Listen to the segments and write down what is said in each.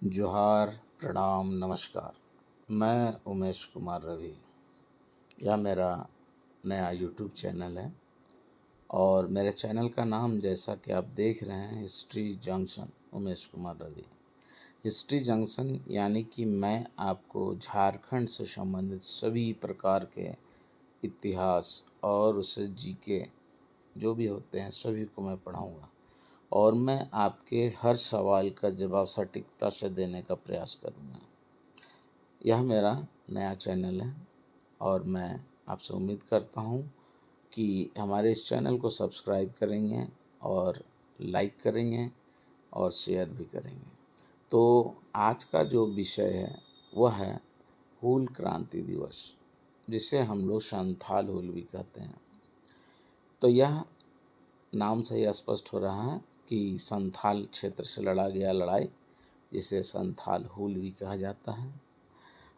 जोहार, प्रणाम, नमस्कार। मैं उमेश कुमार रवि। यह मेरा नया यूट्यूब चैनल है और मेरे चैनल का नाम जैसा कि आप देख रहे हैं history junction Umesh Kumar Ravi. History junction यानी कि मैं आपको झारखंड से संबंधित सभी प्रकार के इतिहास और उससे जीके जो भी होते हैं सभी को मैं पढ़ाऊँगा और मैं आपके हर सवाल का जवाब सटीकता से देने का प्रयास करूँगा। यह मेरा नया चैनल है और मैं आपसे उम्मीद करता हूँ कि हमारे इस चैनल को सब्सक्राइब करेंगे और लाइक करेंगे और शेयर भी करेंगे। तो आज का जो विषय है वह है हूल क्रांति दिवस, जिसे हम लोग संथाल हूल भी कहते हैं। तो यह नाम से ही स्पष्ट हो रहा है कि संथाल क्षेत्र से लड़ा गया लड़ाई, जिसे संथाल हूल भी कहा जाता है।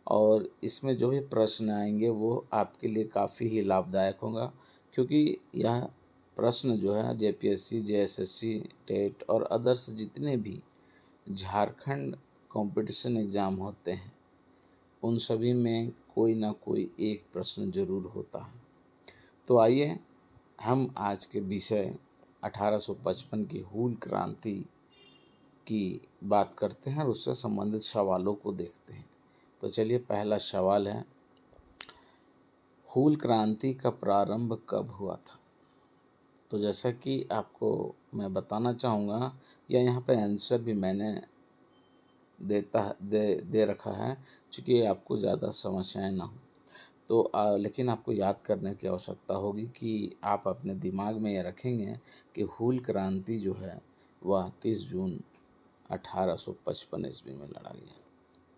और इसमें जो भी प्रश्न आएंगे वो आपके लिए काफ़ी ही लाभदायक होगा, क्योंकि यह प्रश्न जो है जेपीएससी, जेएसएससी, टेट और अदर्स जितने भी झारखंड कंपटीशन एग्ज़ाम होते हैं उन सभी में कोई ना कोई एक प्रश्न ज़रूर होता है। तो आइए हम आज के विषय 1855 की हूल क्रांति की बात करते हैं और उससे संबंधित सवालों को देखते हैं। तो चलिए, पहला सवाल है, हूल क्रांति का प्रारंभ कब हुआ था? तो जैसा कि आपको मैं बताना चाहूँगा, या यहाँ पे आंसर भी मैंने दे रखा है, क्योंकि आपको ज़्यादा समस्याएं ना हो। तो लेकिन आपको याद करने की आवश्यकता होगी कि आप अपने दिमाग में ये रखेंगे कि हूल क्रांति जो है वह 30 जून 1855 ईस्वी में लड़ा गया।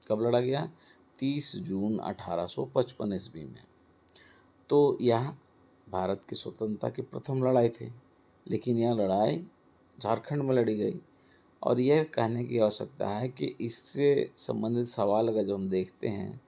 कब लड़ा गया? 30 जून 1855 ईस्वी में। तो यह भारत की स्वतंत्रता की प्रथम लड़ाई थी, लेकिन यह लड़ाई झारखंड में लड़ी गई। और यह कहने की आवश्यकता है कि इससे संबंधित सवाल अगर जब हम देखते हैं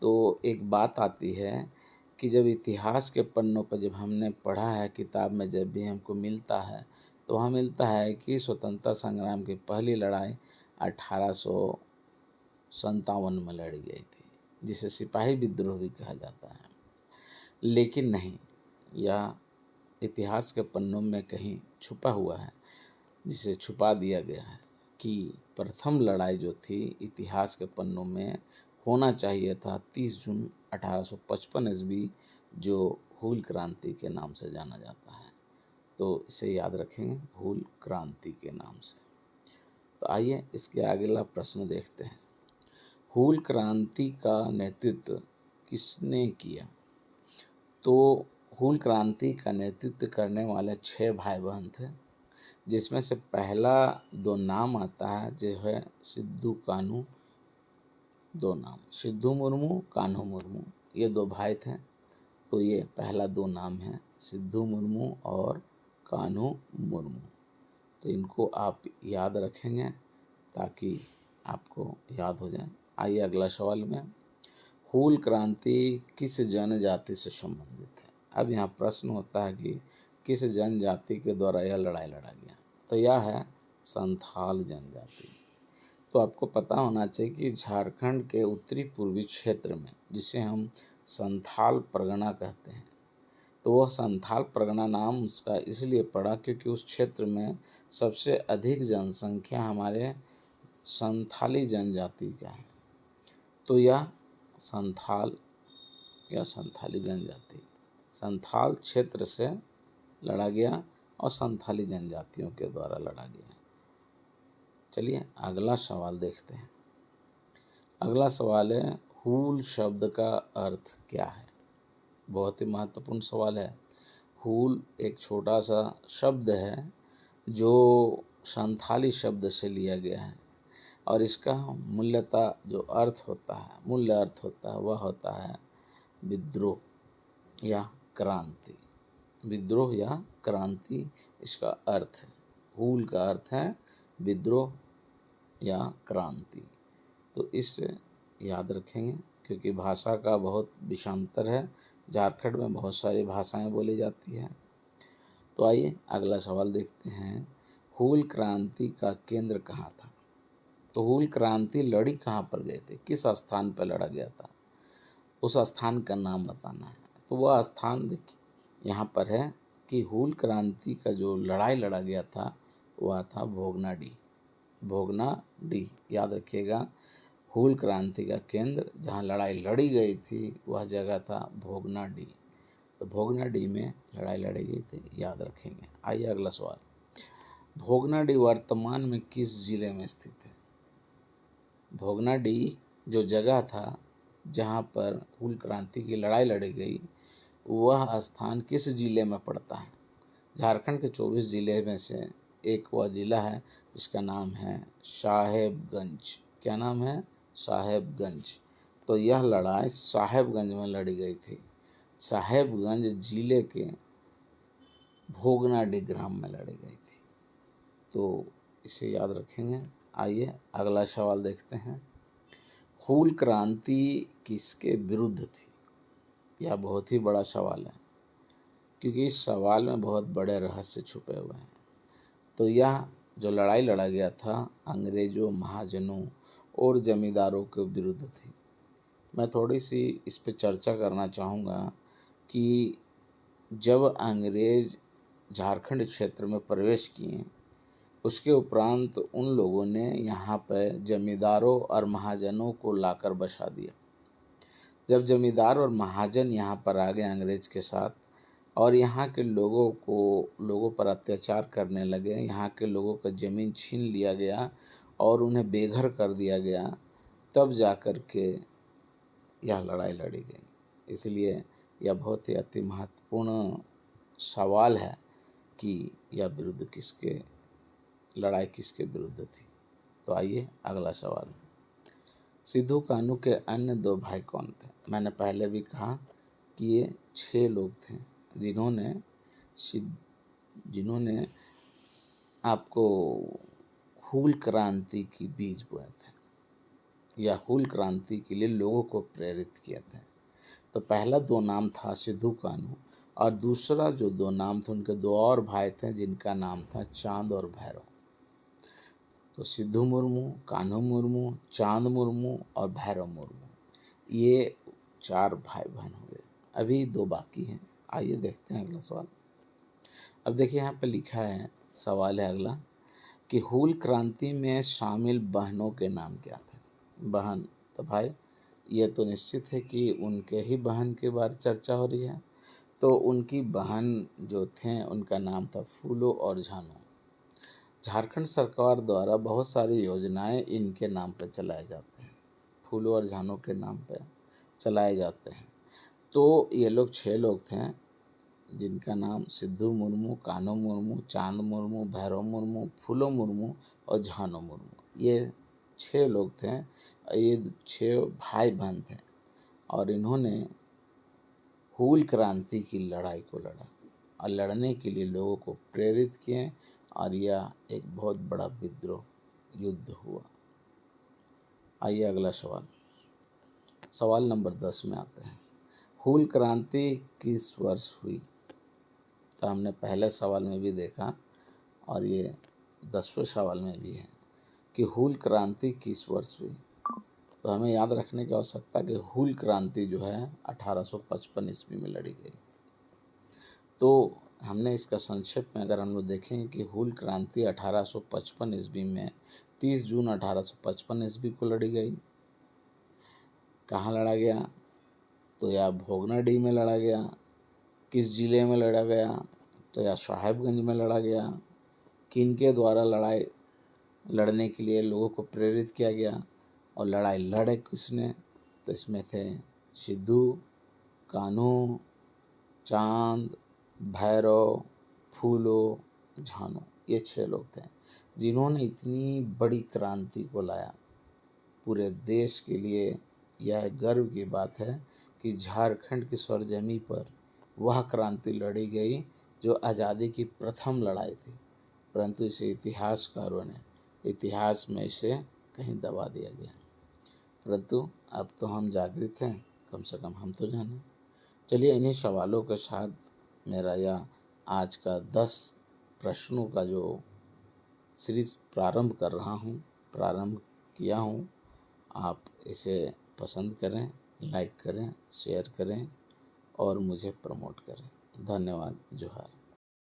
तो एक बात आती है कि जब इतिहास के पन्नों पर जब हमने पढ़ा है किताब में, जब भी हमको मिलता है तो वहाँ मिलता है कि स्वतंत्रता संग्राम की पहली लड़ाई 1857 में लड़ी गई थी, जिसे सिपाही विद्रोह भी कहा जाता है। लेकिन नहीं, यह इतिहास के पन्नों में कहीं छुपा हुआ है, जिसे छुपा दिया गया है कि प्रथम लड़ाई जो थी इतिहास के पन्नों में होना चाहिए था 30 जून 1855 ईस्वी, जो हूल क्रांति के नाम से जाना जाता है। तो इसे याद रखेंगे, हूल क्रांति के नाम से। तो आइए इसके अगला प्रश्न देखते हैं, हूल क्रांति का नेतृत्व किसने किया? तो हूल क्रांति का नेतृत्व करने वाले 6 भाई बहन थे, जिसमें से पहला 2 नाम आता है जो है सिद्धू कान्हू। 2 नाम, सिद्धू मुर्मू, कान्हू मुर्मू, ये 2 भाई थे। तो ये पहला 2 नाम है, सिद्धू मुर्मू और कान्हू मुर्मू। तो इनको आप याद रखेंगे ताकि आपको याद हो जाए। आइए अगला सवाल में, हूल क्रांति किस जनजाति से संबंधित है? अब यहाँ प्रश्न होता है कि किस जनजाति के द्वारा यह लड़ाई लड़ा गया? तो यह है संथाल जनजाति। तो आपको पता होना चाहिए कि झारखंड के उत्तरी पूर्वी क्षेत्र में, जिसे हम संथाल परगना कहते हैं, तो वह संथाल परगना नाम उसका इसलिए पड़ा क्योंकि उस क्षेत्र में सबसे अधिक जनसंख्या हमारे संथाली जनजाति का है। तो यह संथाल या संथाली जनजाति संथाल क्षेत्र से लड़ा गया और संथाली जनजातियों के द्वारा लड़ा गया। चलिए अगला सवाल देखते हैं। अगला सवाल है, हूल शब्द का अर्थ क्या है? बहुत ही महत्वपूर्ण सवाल है। हूल एक छोटा सा शब्द है जो संथाली शब्द से लिया गया है और इसका मूल्य अर्थ होता है वह होता है विद्रोह या क्रांति। विद्रोह या क्रांति इसका अर्थ है। हूल का अर्थ है विद्रोह या क्रांति। तो इससे याद रखेंगे, क्योंकि भाषा का बहुत विषांतर है। झारखंड में बहुत सारी भाषाएं बोली जाती हैं। तो आइए अगला सवाल देखते हैं, हूल क्रांति का केंद्र कहाँ था? तो हूल क्रांति लड़ी कहाँ पर गए थे, किस स्थान पर लड़ा गया था, उस स्थान का नाम बताना है। तो वह स्थान देखिए यहाँ पर है कि हूल क्रांति का जो लड़ाई लड़ा गया था वह था भोगनाडीह। भोगनाडीह याद रखिएगा, हूल क्रांति का केंद्र जहाँ लड़ाई लड़ी गई थी वह जगह था भोगनाडीह। तो भोगनाडीह में लड़ाई लड़ी गई थी, याद रखेंगे। आइए अगला सवाल, भोगनाडीह वर्तमान में किस जिले में स्थित है। भोगनाडीह जो जगह था जहाँ पर हूल क्रांति की लड़ाई लड़ी गई वह स्थान किस जिले में पड़ता है। झारखंड के 24 जिले में से एक वह जिला है जिसका नाम है साहेबगंज। क्या नाम है, साहेबगंज। तो यह लड़ाई साहेबगंज में लड़ी गई थी। साहेबगंज जिले के भोगनाडीह ग्राम में लड़ी गई थी। तो इसे याद रखेंगे। आइए अगला सवाल देखते हैं, हूल क्रांति किसके विरुद्ध थी। यह बहुत ही बड़ा सवाल है क्योंकि इस सवाल में बहुत बड़े रहस्य छुपे हुए हैं। तो यह जो लड़ाई लड़ा गया था अंग्रेज़ों, महाजनों और जमींदारों के विरुद्ध थी। मैं थोड़ी सी इस पर चर्चा करना चाहूँगा कि जब अंग्रेज़ झारखंड क्षेत्र में प्रवेश किए उसके उपरांत उन लोगों ने यहाँ पर जमींदारों और महाजनों को लाकर बसा दिया। जब जमींदार और महाजन यहाँ पर आ गए अंग्रेज के साथ और यहाँ के लोगों पर अत्याचार करने लगे, यहाँ के लोगों का ज़मीन छीन लिया गया और उन्हें बेघर कर दिया गया, तब जाकर के यह लड़ाई लड़ी गई। इसलिए यह बहुत ही अति महत्वपूर्ण सवाल है कि यह लड़ाई किसके विरुद्ध थी। तो आइए अगला सवाल, सिद्धू कान्हू के अन्य 2 भाई कौन थे। मैंने पहले भी कहा कि ये 6 लोग थे जिन्होंने आपको हूल क्रांति की बीज बोए थे या हूल क्रांति के लिए लोगों को प्रेरित किए थे। तो पहला 2 नाम था सिद्धू कान्हू और दूसरा जो 2 नाम थे उनके 2 और भाई थे जिनका नाम था चांद और भैरव। तो सिद्धू मुर्मू, कान्हू मुर्मू, चांद मुर्मू और भैरव मुर्मू, ये 4 भाई बहन हो गए। अभी 2 बाकी हैं। आइए देखते हैं अगला सवाल। अब देखिए यहाँ पे लिखा है, सवाल है अगला कि हूल क्रांति में शामिल बहनों के नाम क्या थे। बहन, तो भाई ये तो निश्चित है कि उनके ही बहन के बारे चर्चा हो रही है। तो उनकी बहन जो थे उनका नाम था फूलो और झानो। झारखंड सरकार द्वारा बहुत सारी योजनाएं इनके नाम पर चलाए जाते हैं, फूलो और झानो के नाम पर चलाए जाते हैं। तो ये लोग 6 लोग थे जिनका नाम सिद्धू मुर्मू, कान्हू मुर्मू, चांद मुर्मू, भैरव मुर्मू, फूलो मुर्मू और झानो मुर्मू, ये 6 लोग थे। ये 6 भाई बहन थे और इन्होंने हूल क्रांति की लड़ाई को लड़ा और लड़ने के लिए लोगों को प्रेरित किए और यह एक बहुत बड़ा विद्रोह युद्ध हुआ। आइए अगला सवाल, सवाल नंबर 10 में आते हैं, हूल क्रांति किस वर्ष हुई। तो हमने पहले सवाल में भी देखा और ये 10वें सवाल में भी है कि हूल क्रांति किस वर्ष हुई। तो हमें याद रखने की आवश्यकता कि हूल क्रांति जो है 1855 ईस्वी में लड़ी गई। तो हमने इसका संक्षेप में अगर हम लोग देखें कि हूल क्रांति 1855 ईस्वी में 30 जून 1855 ईस्वी को लड़ी गई। कहाँ लड़ा गया, तो या भोगनाडीह में लड़ा गया। किस जिले में लड़ा गया, तो या साहेबगंज में लड़ा गया। किनके द्वारा लड़ाई लड़ने के लिए लोगों को प्रेरित किया गया और लड़ाई लड़े किसने, तो इसमें थे सिद्धू, कान्हू, चांद, भैरव, फूलो, झानो, ये 6 लोग थे जिन्होंने इतनी बड़ी क्रांति को लाया। पूरे देश के लिए यह गर्व की बात है कि झारखंड की सरजमी पर वह क्रांति लड़ी गई जो आज़ादी की प्रथम लड़ाई थी, परंतु इसे इतिहासकारों ने इतिहास में इसे कहीं दबा दिया गया। परंतु अब तो हम जागृत हैं, कम से कम हम तो जाने। चलिए इन्हीं सवालों के साथ मेरा यह आज का 10 प्रश्नों का जो सीरीज प्रारंभ कर रहा हूँ, प्रारंभ किया हूँ। आप इसे पसंद करें, लाइक करें, शेयर करें और मुझे प्रमोट करें। धन्यवाद। जोहार।